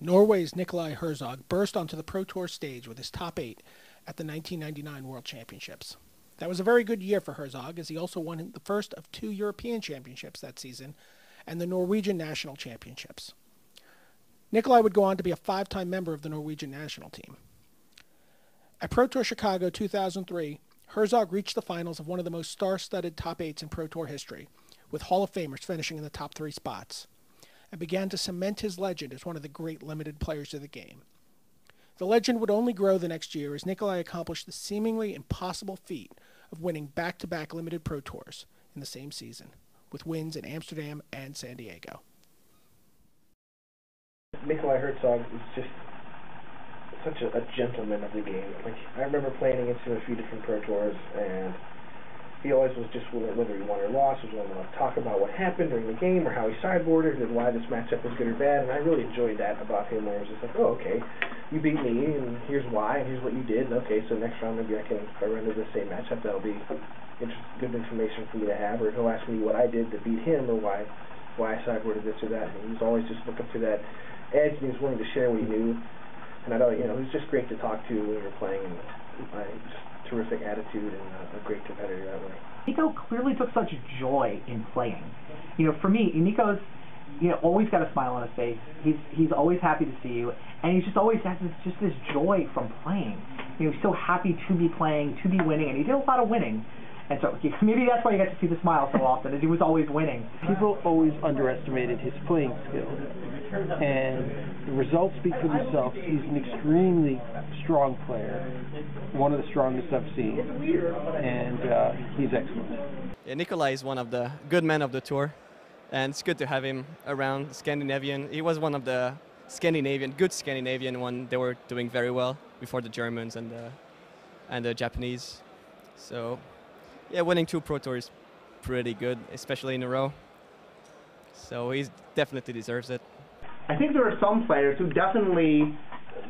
Norway's Nicolai Herzog burst onto the Pro Tour stage with his top 8 at the 1999 World Championships. That was a very good year for Herzog, as he also won the first of 2 European Championships that season and the Norwegian National Championships. Nicolai would go on to be a 5-time member of the Norwegian national team. At Pro Tour Chicago 2003, Herzog reached the finals of one of the most star-studded top 8s in Pro Tour history, with Hall of Famers finishing in the top 3 spots, and began to cement his legend as one of the great limited players of the game. The legend would only grow the next year as Nicolai accomplished the seemingly impossible feat of winning back-to-back limited Pro Tours in the same season, with wins in Amsterdam and San Diego. Nicolai Herzog is just such a gentleman of the game. Like, I remember playing against him a few different Pro Tours, and he always was just willing, whether he won or lost, was willing to talk about what happened during the game or how he sideboarded and why this matchup was good or bad. And I really enjoyed that about him, where it was just like, oh, okay, you beat me, and here's why, and here's what you did. And okay, so next round maybe if I run into the same matchup, that'll be good information for me to have. Or he'll ask me what I did to beat him or why I sideboarded this or that. And he was always just looking for that edge, and he was willing to share what he knew. And I know, he was just great to talk to when we were playing, and just terrific attitude and a great competitor that way. Nico clearly took such joy in playing. For me, Nico's always got a smile on his face. He's always happy to see you, and he's just always has this joy from playing. He's so happy to be playing, to be winning, and he did a lot of winning. And so maybe that's why you got to see the smile so often, as he was always winning. People always underestimated his playing skills, and the results speak for themselves. He's an extremely strong player, one of the strongest I've seen, and he's excellent. Yeah, Nicolai is one of the good men of the tour, and it's good to have him around. Scandinavian. He was one of the good Scandinavian when they were doing very well before the Germans and the Japanese. So, yeah, winning 2 Pro Tours is pretty good, especially in a row. So he definitely deserves it. I think there are some players who definitely,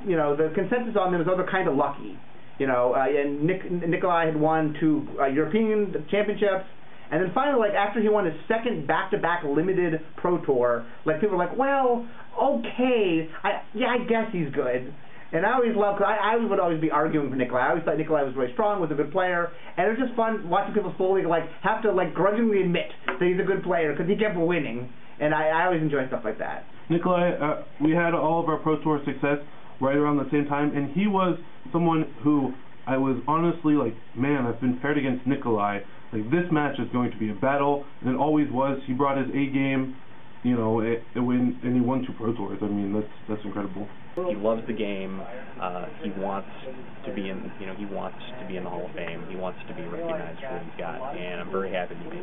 the consensus on them is, they're kind of lucky. And Nicolai had won 2 European championships, and then finally, after he won his second back-to-back limited Pro Tour, people were like, well, okay, I guess he's good. And I always loved, because I would always be arguing with Nicolai. I always thought Nicolai was really strong, was a good player, and it was just fun watching people slowly have to grudgingly admit that he's a good player because he kept winning. And I always enjoy stuff like that. Nicolai, we had all of our Pro Tour success right around the same time, and he was someone who I was honestly man, I've been paired against Nicolai. This match is going to be a battle, and it always was. He brought his A game, and he won 2 Pro Tours. I mean, that's incredible. He loves the game. He wants to be in, he wants to be in the Hall of Fame. He wants to be recognized for what he's got, and I'm very happy to be.